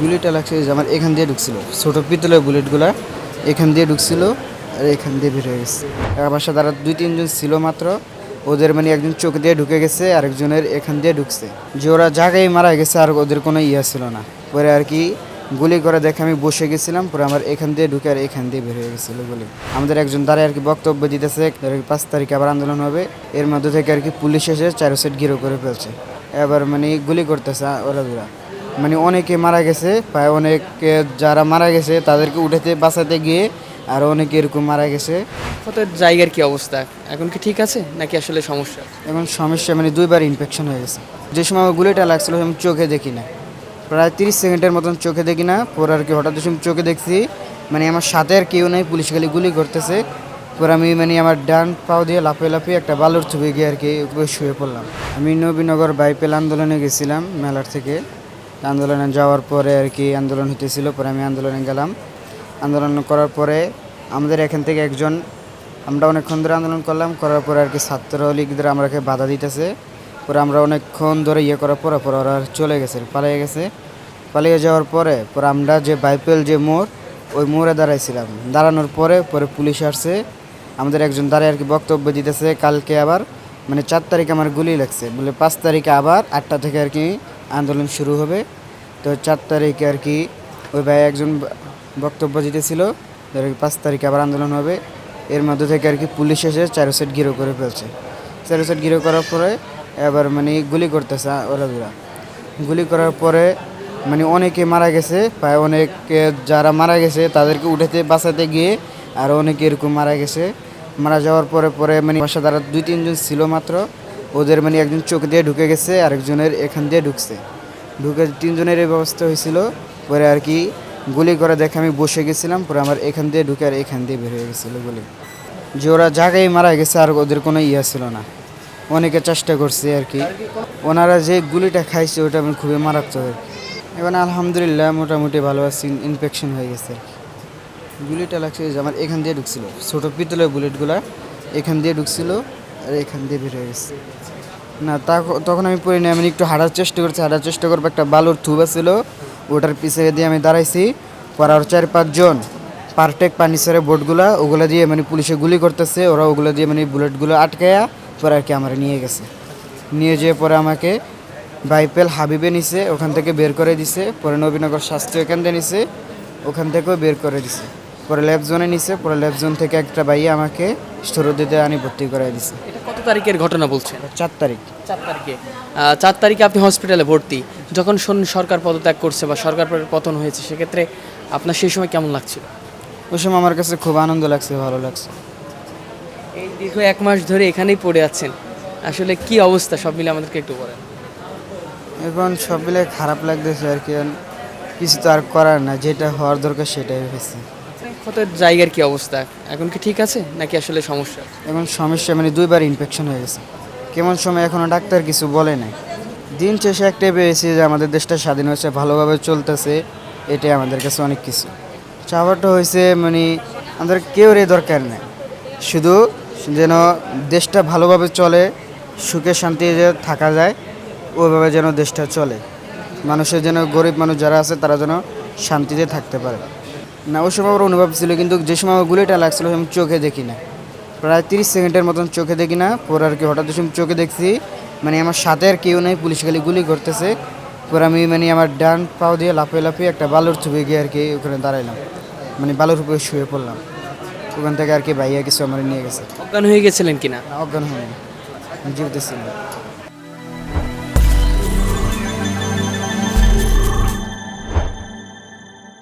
গুলিটা লাগছে যে আমার এখান দিয়ে ঢুকছিল, ছোটো পিতলের বুলেটগুলা এখান দিয়ে ঢুকছিল আর এখান দিয়ে বের হয়ে গেছে। আমার সাথে তারা 2-3 জন ছিল মাত্র, ওদের মানে একজন চোখ দিয়ে ঢুকে গেছে, আরেকজনের এখান দিয়ে ঢুকছে, যে ওরা জায়গায় মারা গেছে আর ওদের কোনো ইয়া ছিল না। পরে আর কি গুলি করে দেখে আমি বসে গেছিলাম, পরে আমার এখান দিয়ে ঢুকে আর এখান দিয়ে বের হয়ে গেছিলো গুলি। আমাদের একজন দাঁড়ায় আর কি বক্তব্য দিতেছে 5 তারিখে আবার আন্দোলন হবে, এর মধ্যে থেকে আর কি পুলিশ এসে 4 সাইড ঘিরো করে ফেলছে। এবার মানে গুলি করতেছে ওরা দুরা, মানে অনেকে মারা গেছে, প্রায় অনেকে যারা মারা গেছে তাদেরকে উঠাতে বাঁচাতে গিয়ে আর অনেকে এরকম মারা গেছে। কত জায়গার কি অবস্থা, এখন কি ঠিক আছে নাকি আসলে সমস্যা? এখন সমস্যা মানে 2বার ইনফেকশন হয়ে গেছে। যে সময় আমার গুলিটা লাগছিল আমি চোখে দেখি না, প্রায় 30 সেকেন্ডের মতন চোখে দেখি না, পরে আর কি হঠাৎ চোখে দেখছি মানে আমার সাথে আর কেউ নেই, পুলিশ খালি গুলি করতেছে। পরে আমি মানে আমার ডান পাও দিয়ে লাফিয়ে লাফিয়ে একটা বালুর ছবি গিয়ে আর কি উপরে শুয়ে পড়লাম। আমি নবীনগর বাইপেল আন্দোলনে গেছিলাম মেলার থেকে। আন্দোলনে যাওয়ার পরে আর কি আন্দোলন হতেছিল, পরে আমি আন্দোলনে গেলাম। আন্দোলন করার পরে আমাদের এখান থেকে একজন, আমরা অনেকক্ষণ ধরে আন্দোলন করার পরে আর কি ছাত্রলীগদের আমাকে বাধা দিতেছে। পরে আমরা অনেকক্ষণ ধরে করার পরে ওরা চলে গেছে, পালিয়ে যাওয়ার পরে আমরা যে বাইপেল যে মোড়, ওই মোড়ে দাঁড়াইছিলাম। দাঁড়ানোর পরে পুলিশ আসছে, আমাদের একজন দাঁড়ায় আর কি বক্তব্য দিতেছে কালকে আবার মানে 4 তারিখে আমার গুলি লাগছে, বলে 5 তারিখে আবার 8টা থেকে আর কি আন্দোলন শুরু হবে। তো 4 তারিখে আর কি ওই ভাই একজন বক্তব্য দিতেছিল 5 তারিখে আবার আন্দোলন হবে, এর মধ্যে থেকে আর কি পুলিশ এসে 4 সাইড ঘিরো করে ফেলছে। 4 সাইড ঘিরো করার পরে এবার মানে গুলি করতেছে ওরা দুরা। গুলি করার পরে মানে অনেকে মারা গেছে, প্রায় অনেকে যারা মারা গেছে তাদেরকে উঠাতে বাঁচাতে গিয়ে আর অনেকে এরকম মারা গেছে। মারা যাওয়ার পরে মানে বাসা তারা 2-3 জন ছিল মাত্র, ওদের মানে একজন চোখ দিয়ে ঢুকে গেছে, আরেকজনের এখান দিয়ে ঢুকছে, ঢুকে 3 জনের এই ব্যবস্থা হয়েছিল। পরে আর কি গুলি করে দেখে আমি বসে গেছিলাম, পরে আমার এখান দিয়ে ঢুকে আর এখান দিয়ে বের হয়ে গেছিলো গুলি, যে ওরা জায়গায় মারা গেছে আর ওদের কোনো ইয়া ছিল না। অনেকে চেষ্টা করছে আর কি, ওনারা যে গুলিটা খাইছে ওটা আমি খুবই মারাত্মক আর কি। এবার আলহামদুলিল্লাহ মোটামুটি ভালো আছি, ইনফেকশন হয়ে গেছে আর কি। গুলিটা লাগছে যে আমার এখান দিয়ে ঢুকছিল, ছোটো পিতলের বুলেটগুলা এখান দিয়ে ঢুকছিল আর এখান দিয়ে বের হয়ে গেছে। না তখন আমি পড়ি না, আমি একটু হাঁটার চেষ্টা করবো, একটা বালুর থুবা ছিল ওটার পিছিয়ে দিয়ে আমি দাঁড়াইছি। পর আর 4-5 জন পারটেক পানিসের বোটগুলা ওগুলো দিয়ে মানে পুলিশে গুলি করতেছে, ওরা ওগুলো দিয়ে মানে বুলেটগুলো আটকায়া পরে আর কি আমার নিয়ে গেছে। নিয়ে যেয়ে পরে আমাকে বাইপেল হাবিবে নিছে, ওখান থেকে বের করে দিছে। পরে নবীনগর স্বাস্থ্য কেন্দ্রে নিছে, ওখান থেকেও বের করে দিছে। পরে ল্যাব জোনে নিছে, পরে ল্যাব জোন থেকে একটা ভাইয়া আমাকে সরুদিতে আনি ভর্তি করে দিছে। এটা কত তারিখের ঘটনা বলছেন? 4 তারিখ। 4 তারিখে। 4 তারিখে আপনি হসপিটালে ভর্তি, যখন সরকার পদত্যাগ করছে বা সরকার পতন হয়েছে, সেক্ষেত্রে আপনার সেই সময় কেমন লাগছিল? ওই সময় আমার কাছে খুব আনন্দ লাগছে, ভালো লাগছে। এই দীর্ঘ 1 মাস ধরে এখানেই পড়ে আছেন, আসলে কি অবস্থা সব মিলে আমাদেরকে একটু বলেন। এখন সব মিলে খারাপ লাগতেছে আর কি, কিছু তো আর করার না, যেটা হওয়ার দরকার সেটাই হয়েছে। কত জায়গার কি অবস্থা, এখন কি ঠিক আছে নাকি আসলে সমস্যা? এখন সমস্যা মানে 2বার ইনফেকশন হয়ে গেছে। কেমন সময় এখনও ডাক্তার কিছু বলে নাই। দিন শেষে একটাই পেয়েছি যে আমাদের দেশটা স্বাধীন হয়েছে, ভালোভাবে চলতেছে, এটাই আমাদের কাছে অনেক কিছু। চাওয়াটা হয়েছে মানে আমাদের কেউরই দরকার নেই, শুধু যেন দেশটা ভালোভাবে চলে, সুখে শান্তিতে থাকা যায়, ওইভাবে যেন দেশটা চলে। মানুষের যেন, গরিব মানুষ যারা আছে তারা যেন শান্তিতে থাকতে পারে। না ওই সময় আমার অনুভব ছিল, কিন্তু যে সময় আমার গুলিটা লাগছিল আমি চোখে দেখি না, প্রায় 30 সেকেন্ডের মতন চোখে দেখি না। পরে আর কি হঠাৎ চোখে দেখছি মানে আমার সাথে আর কেউ নেই, পুলিশ খালি গুলি করতেছে। পরে আমি মানে আমার ডান পাও দিয়ে লাফিয়ে লাফিয়ে একটা বালুর ছবি গিয়ে আর কি ওখানে দাঁড়াইলাম, মানে বালুর উপরে শুয়ে পড়লাম। ওখান থেকে আর কি ভাইয়া কিছু আমার নিয়ে গেছে। অজ্ঞান হয়ে গেছিলেন কিনা? অজ্ঞান হয়নি, জীবিত ছিলাম।